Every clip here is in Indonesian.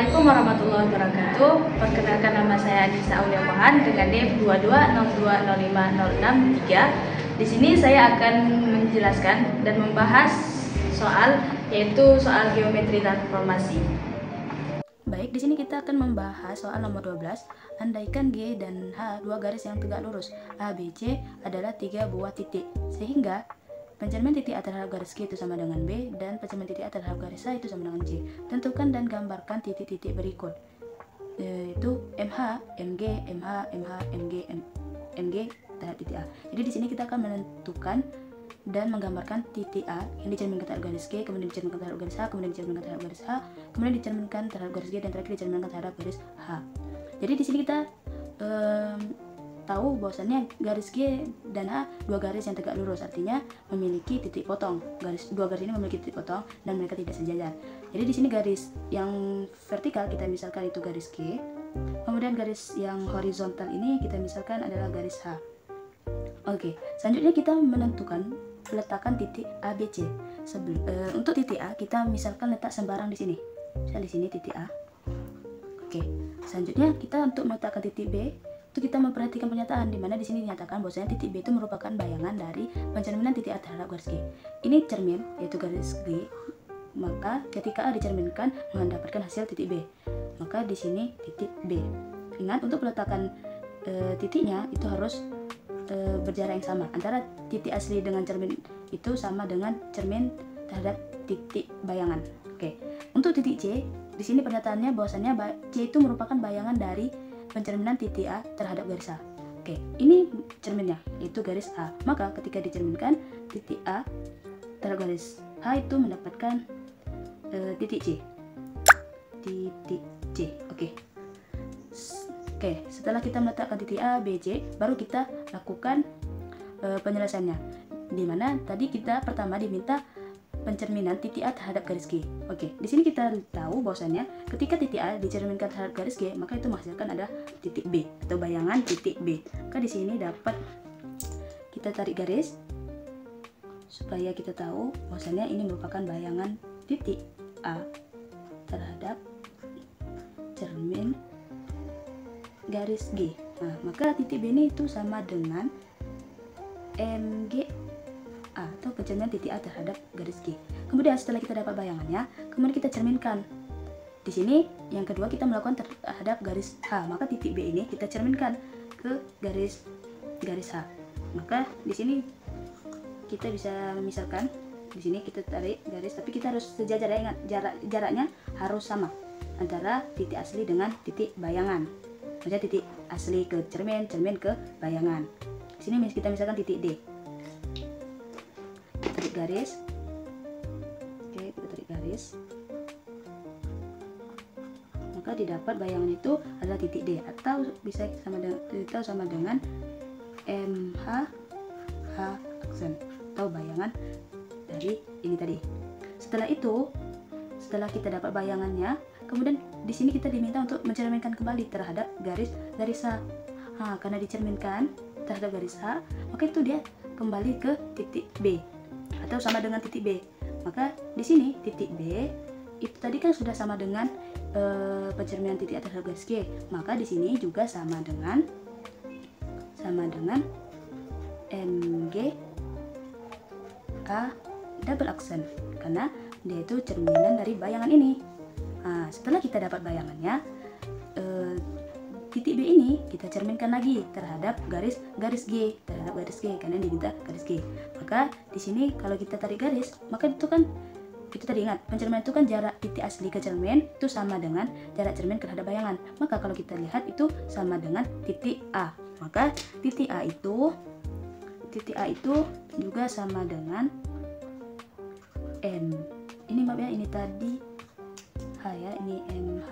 Assalamualaikum warahmatullahi wabarakatuh. Perkenalkan, nama saya Anissa Aulia Mohan dengan NIM 2202050603. Di sini saya akan menjelaskan dan membahas soal, yaitu soal geometri transformasi. Baik, di sini kita akan membahas soal nomor 12. Andaikan G dan H dua garis yang tegak lurus, A, B, C adalah 3 buah titik, sehingga pencermin titik A terhadap garis G itu sama dengan B, dan pencermin titik A terhadap garis H itu sama dengan C. Tentukan dan gambarkan titik-titik berikut, yaitu MH, MG, MH, MH, MG, MG terhadap titik A. Jadi di sini kita akan menentukan dan menggambarkan titik A yang dicerminkan terhadap garis G, kemudian dicerminkan terhadap garis H, kemudian dicerminkan terhadap garis H, kemudian dicerminkan terhadap garis G, dan terakhir dicerminkan terhadap garis H. Jadi di sini kita tahu bahwasannya garis G dan H dua garis yang tegak lurus, artinya memiliki titik potong. Dua garis ini memiliki titik potong dan mereka tidak sejajar. Jadi di sini garis yang vertikal kita misalkan itu garis G, kemudian garis yang horizontal ini kita misalkan adalah garis H. Oke, selanjutnya kita menentukan peletakan titik A, B, C. Untuk titik A kita misalkan letak sembarang di sini. Misal di sini titik A. Oke, selanjutnya kita untuk meletakkan titik B, itu kita memperhatikan pernyataan di mana di sini dinyatakan bahwasanya titik B itu merupakan bayangan dari pencerminan titik A terhadap garis G. Ini cermin, yaitu garis G. Maka ketika A dicerminkan mendapatkan hasil titik B, maka di sini titik B. Ingat, untuk peletakan titiknya itu harus berjarak yang sama antara titik asli dengan cermin itu sama dengan cermin terhadap titik bayangan. Oke, untuk titik C, di sini pernyataannya bahwasannya C itu merupakan bayangan dari pencerminan titik A terhadap garis A. Oke, ini cerminnya, yaitu garis A. Maka ketika dicerminkan titik A terhadap garis H itu mendapatkan titik C. Titik C. Oke, setelah kita meletakkan titik A, B, C, baru kita lakukan penjelasannya. Dimana tadi kita pertama diminta pencerminan titik A terhadap garis G. Oke, di sini kita tahu bahwasannya ketika titik A dicerminkan terhadap garis G, maka itu menghasilkan ada titik B atau bayangan titik B. Maka di sini dapat kita tarik garis supaya kita tahu bahwasannya ini merupakan bayangan titik A terhadap cermin garis G. Nah, maka titik B ini itu sama dengan MG atau pencerminan titik A terhadap garis G. Kemudian setelah kita dapat bayangannya, kemudian kita cerminkan. Di sini yang kedua kita melakukan terhadap garis H, maka titik B ini kita cerminkan ke garis H. Maka di sini kita bisa misalkan di sini kita tarik garis, tapi kita harus sejajar ya, ingat jaraknya harus sama antara titik asli dengan titik bayangan. Maksudnya titik asli ke cermin, cermin ke bayangan. Di sini kita misalkan titik D. Tarik garis. Oke, kita tarik garis. Maka didapat bayangan itu adalah titik D, atau bisa sama dengan MH H aksen atau bayangan dari ini tadi. Setelah itu, setelah kita dapat bayangannya, kemudian di sini kita diminta untuk mencerminkan kembali terhadap garis H. Karena dicerminkan terhadap garis H, maka itu dia kembali ke titik B atau sama dengan titik B. Maka di sini titik B itu tadi kan sudah sama dengan pencerminan titik A terhadap garis G. Maka di sini juga sama dengan MG A double aksen karena dia itu cerminan dari bayangan ini. Nah, setelah kita dapat bayangannya, titik B ini kita cerminkan lagi terhadap garis G, karena diminta garis G. Maka di sini kalau kita tarik garis, maka itu kan itu tadi, ingat, pencerminan itu kan jarak titik asli ke cermin itu sama dengan jarak cermin terhadap bayangan. Maka kalau kita lihat itu sama dengan titik A. Maka titik A itu juga sama dengan M. Ini maaf ya, ini tadi H ya, ini MH.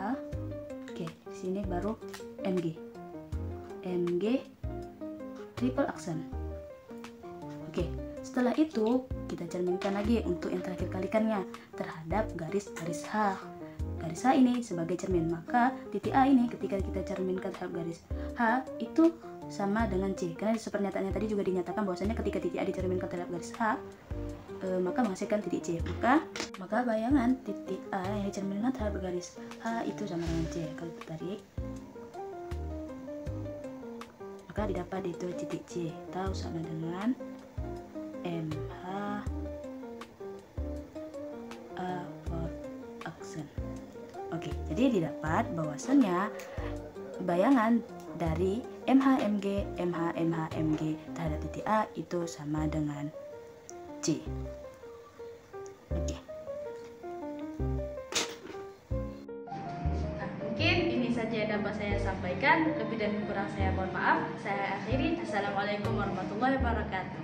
Oke, di sini baru MG triple aksen. Oke, setelah itu kita cerminkan lagi untuk yang terakhir kalikannya terhadap garis H. Garis H ini sebagai cermin, maka titik A ini ketika kita cerminkan terhadap garis H itu sama dengan C. Karena di pernyataannya tadi juga dinyatakan bahwasanya ketika titik A dicerminkan terhadap garis H, maka menghasilkan titik C. Maka bayangan titik A yang dicerminkan terhadap garis H itu sama dengan C. Kalau ditarik, maka didapat itu titik C atau sama dengan MH A for action. Oke, jadi didapat bahwasannya bayangan dari MH MG terhadap titik A itu sama dengan C. Oke. Nah, mungkin ini saja yang dapat saya sampaikan. Lebih dan kurang saya mohon maaf. Saya akhiri. Assalamualaikum warahmatullahi wabarakatuh.